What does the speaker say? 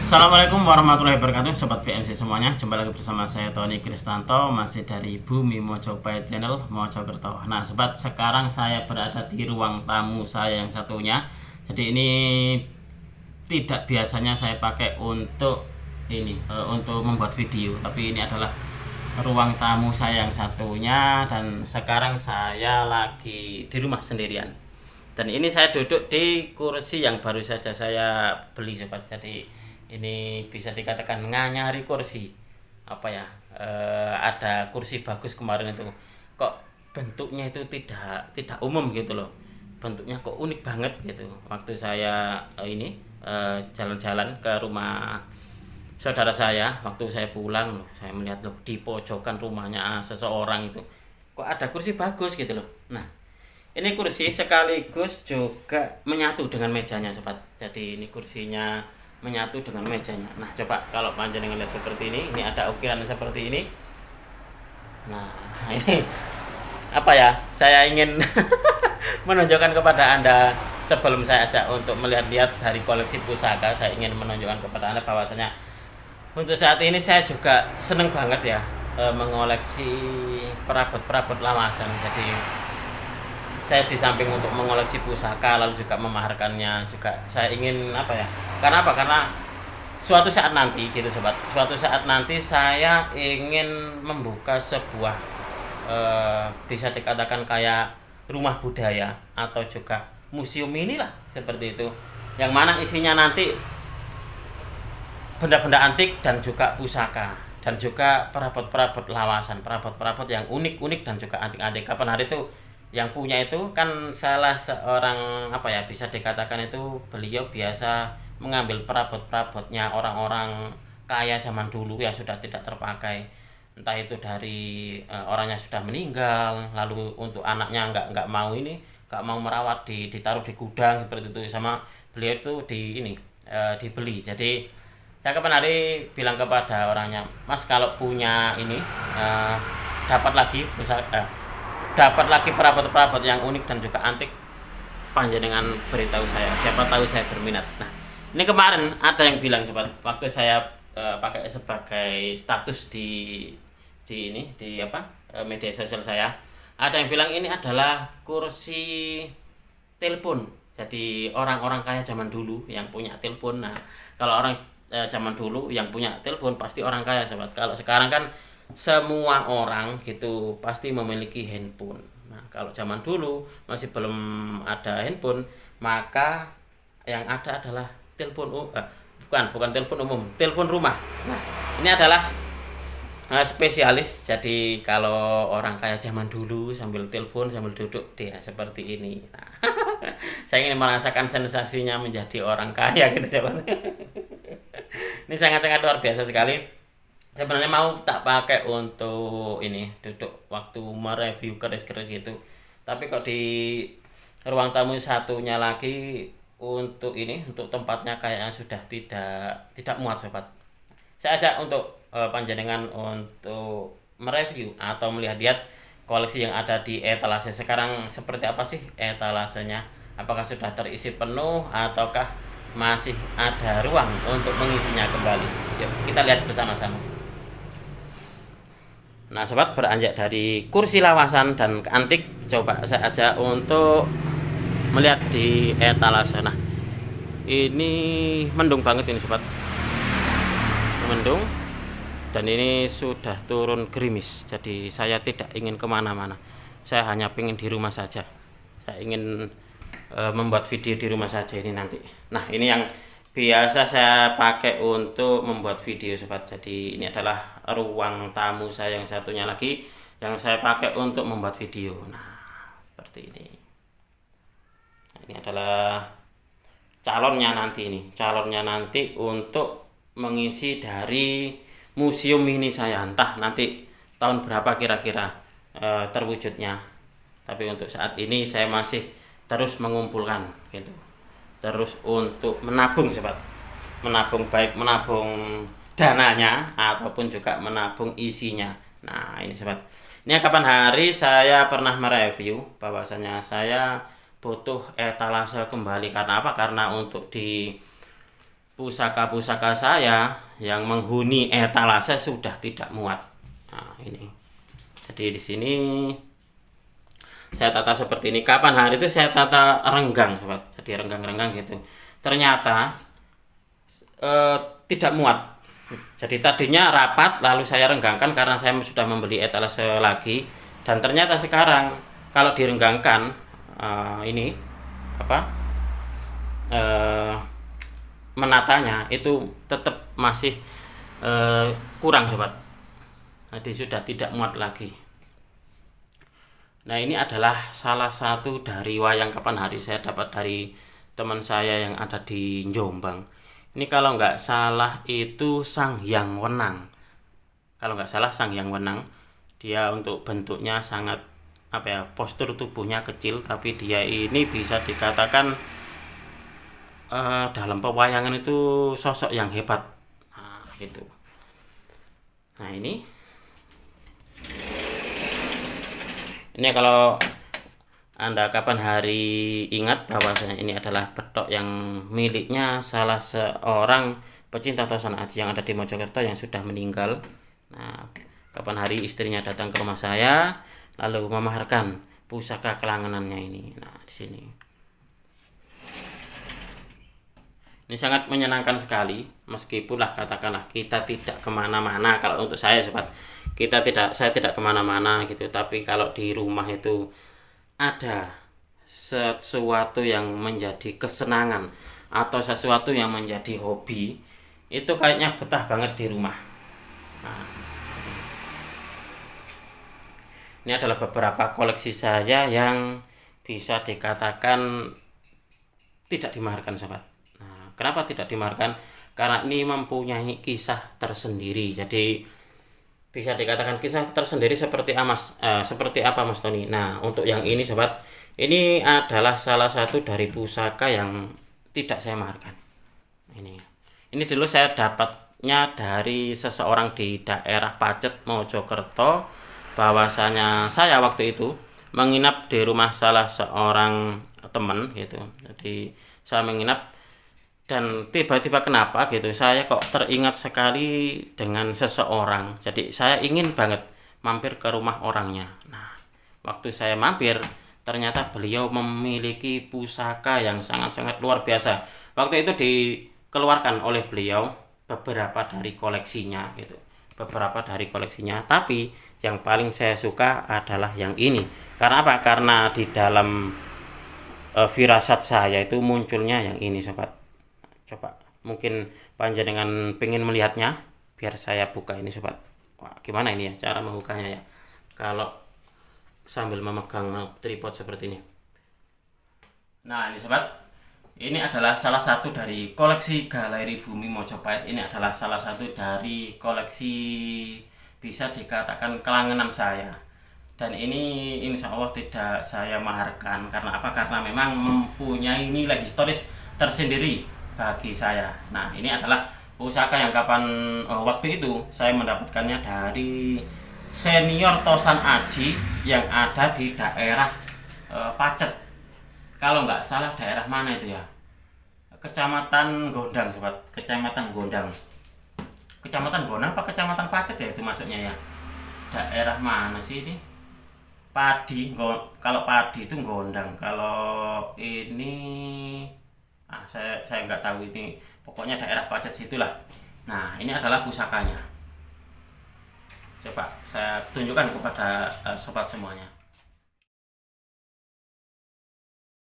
Assalamualaikum warahmatullahi wabarakatuh, Sobat VMC semuanya. Jumpa lagi bersama saya Tony Kristanto, masih dari Bumi Mojopahit Channel Mojokerto. Nah sobat, sekarang saya berada di ruang tamu saya yang satunya. Jadi ini tidak biasanya saya pakai untuk untuk membuat video, tapi ini adalah ruang tamu saya yang satunya. Dan sekarang saya lagi di rumah sendirian. Dan ini saya duduk di kursi yang baru saja saya beli sobat. Jadi ini bisa dikatakan nganyari kursi apa ya, ada kursi bagus kemarin itu, kok bentuknya itu tidak umum gitu loh, bentuknya kok unik banget gitu. Waktu saya jalan-jalan ke rumah saudara saya, waktu saya pulang loh, saya melihat loh di pojokan rumahnya seseorang itu kok ada kursi bagus gitu loh. Nah ini kursi sekaligus juga menyatu dengan mejanya sobat. Jadi ini kursinya menyatu dengan mejanya. Nah coba kalau panjenengan lihat seperti ini ada ukiran seperti ini. Nah ini apa ya, saya ingin menunjukkan kepada anda sebelum saya ajak untuk melihat-lihat dari koleksi pusaka. Saya ingin menunjukkan kepada anda bahwasanya untuk saat ini saya juga seneng banget ya, mengoleksi perabot-perabot lawasan. Jadi saya di samping untuk mengoleksi pusaka lalu juga memaharkannya, juga saya ingin apa ya, karena apa, karena suatu saat nanti gitu sobat, suatu saat nanti saya ingin membuka sebuah bisa dikatakan kayak rumah budaya atau juga museum inilah seperti itu, yang mana isinya nanti benda-benda antik dan juga pusaka dan juga perabot-perabot lawasan, perabot-perabot yang unik-unik dan juga antik-antik. Kapan hari itu yang punya itu kan salah seorang apa ya, bisa dikatakan itu beliau biasa mengambil perabot-perabotnya orang-orang kaya zaman dulu yang sudah tidak terpakai, entah itu dari orangnya sudah meninggal, lalu untuk anaknya nggak mau nggak mau merawat, ditaruh di gudang seperti itu, sama beliau itu dibeli. Jadi saya kapan hari bilang kepada orangnya, mas kalau punya ini, dapat lagi dapat lagi perabot-perabot yang unik dan juga antik, panjenengan beritahu saya, siapa tahu saya berminat. Nah ini kemarin ada yang bilang sobat, waktu saya pakai sebagai status di media sosial saya, ada yang bilang ini adalah kursi telepon. Jadi orang-orang kaya zaman dulu yang punya telepon. Nah kalau orang zaman dulu yang punya telepon pasti orang kaya sobat. Kalau sekarang kan semua orang gitu pasti memiliki handphone. Nah kalau zaman dulu masih belum ada handphone, maka yang ada adalah bukan telepon umum, telepon rumah. Nah ini adalah spesialis. Jadi kalau orang kaya zaman dulu sambil telepon sambil duduk dia seperti ini. Nah, saya ingin merasakan sensasinya menjadi orang kaya gitu coba. Ini sangat-sangat luar biasa sekali. Sebenarnya mau tak pakai untuk ini duduk waktu mereview keris-keris gitu, tapi kok di ruang tamu satunya lagi untuk tempatnya kayaknya sudah tidak muat sobat. Saya ajak untuk panjenengan untuk mereview atau melihat-lihat koleksi yang ada di etalase sekarang. Seperti apa sih etalasenya, apakah sudah terisi penuh ataukah masih ada ruang untuk mengisinya kembali. Yuk kita lihat bersama-sama. Nah sobat, beranjak dari kursi lawasan dan antik, coba saya ajak untuk melihat di etalase. Nah ini mendung banget ini sobat, mendung, dan ini sudah turun gerimis. Jadi saya tidak ingin kemana-mana, saya hanya ingin di rumah saja. Saya ingin membuat video di rumah saja ini nanti. Nah ini yang biasa saya pakai untuk membuat video sobat. Jadi ini adalah ruang tamu saya yang satunya lagi yang saya pakai untuk membuat video. Nah seperti ini. Ini adalah calonnya nanti untuk mengisi dari museum ini saya. Entah nanti tahun berapa kira-kira terwujudnya, tapi untuk saat ini saya masih terus mengumpulkan gitu, terus untuk menabung sobat, baik menabung dananya ataupun juga menabung isinya. Nah ini sobat, ini kapan hari saya pernah mereview bahwasanya saya butuh etalase kembali. Karena apa? Karena untuk di pusaka-pusaka saya yang menghuni etalase sudah tidak muat. Nah, ini. Jadi di sini saya tata seperti ini. Kapan hari itu saya tata renggang, sobat. Jadi renggang-renggang gitu. Ternyata tidak muat. Jadi tadinya rapat, lalu saya renggangkan karena saya sudah membeli etalase lagi. Dan ternyata sekarang kalau direnggangkan ini apa? Menatanya itu tetap masih kurang, sobat. Jadi sudah tidak muat lagi. Nah, ini adalah salah satu dari wayang kapan hari saya dapat dari teman saya yang ada di Jombang. Ini kalau nggak salah itu Sang Hyang Wenang. Kalau nggak salah Sang Hyang Wenang, dia untuk bentuknya sangat postur tubuhnya kecil, tapi dia ini bisa dikatakan dalam pewayangan itu sosok yang hebat. Nah, gitu. Nah, ini kalau Anda kapan hari ingat bahwasanya ini adalah betok yang miliknya salah seorang pecinta Tosan Aji yang ada di Mojokerto yang sudah meninggal. Nah, kapan hari istrinya datang ke rumah saya lalu memaharkan pusaka kelangenannya ini. Nah, di sini. Ini sangat menyenangkan sekali, meskipun katakanlah kita tidak kemana-mana. Kalau untuk saya, sobat, saya tidak kemana-mana gitu. Tapi kalau di rumah itu ada sesuatu yang menjadi kesenangan atau sesuatu yang menjadi hobi, itu kayaknya betah banget di rumah. Nah, ini adalah beberapa koleksi saya yang bisa dikatakan tidak dimaharkan, sobat. Kenapa tidak dimaharkan? Karena ini mempunyai kisah tersendiri. Jadi bisa dikatakan kisah tersendiri seperti apa, Mas Tony? Nah, untuk yang ini, sobat, ini adalah salah satu dari pusaka yang tidak saya maharkan. Ini dulu saya dapatnya dari seseorang di daerah Pacet, Mojokerto. Bahwasanya saya waktu itu menginap di rumah salah seorang teman gitu. Jadi saya menginap dan tiba-tiba kenapa gitu saya kok teringat sekali dengan seseorang. Jadi saya ingin banget mampir ke rumah orangnya. Nah, waktu saya mampir ternyata beliau memiliki pusaka yang sangat-sangat luar biasa. Waktu itu dikeluarkan oleh beliau beberapa dari koleksinya gitu. Tapi yang paling saya suka adalah yang ini. Karena apa? Karena di dalam firasat saya itu munculnya yang ini, sobat. Coba mungkin panjenengan pengen melihatnya, biar saya buka ini, sobat. Wah, gimana ini ya cara membukanya ya, kalau sambil memegang tripod seperti ini. Nah, ini, sobat, ini adalah salah satu dari koleksi Galeri Bumi Mojopahit. Ini adalah salah satu dari koleksi bisa dikatakan kelangenan saya. Dan ini insya Allah tidak saya maharkan. Karena apa? Karena memang mempunyai nilai historis tersendiri bagi saya. Nah, ini adalah pusaka yang waktu itu saya mendapatkannya dari senior Tosan Aji yang ada di daerah Pacet. Kalau nggak salah daerah mana itu ya? Kecamatan Gondang, sobat. Kecamatan Gondang apa Kecamatan Pacet ya itu masuknya ya? Daerah mana sih ini? Padi. Kalau Padi itu Gondang. Kalau ini saya nggak tahu ini, pokoknya daerah Pacet situlah. Nah, ini adalah pusakanya. Coba saya tunjukkan kepada sobat semuanya.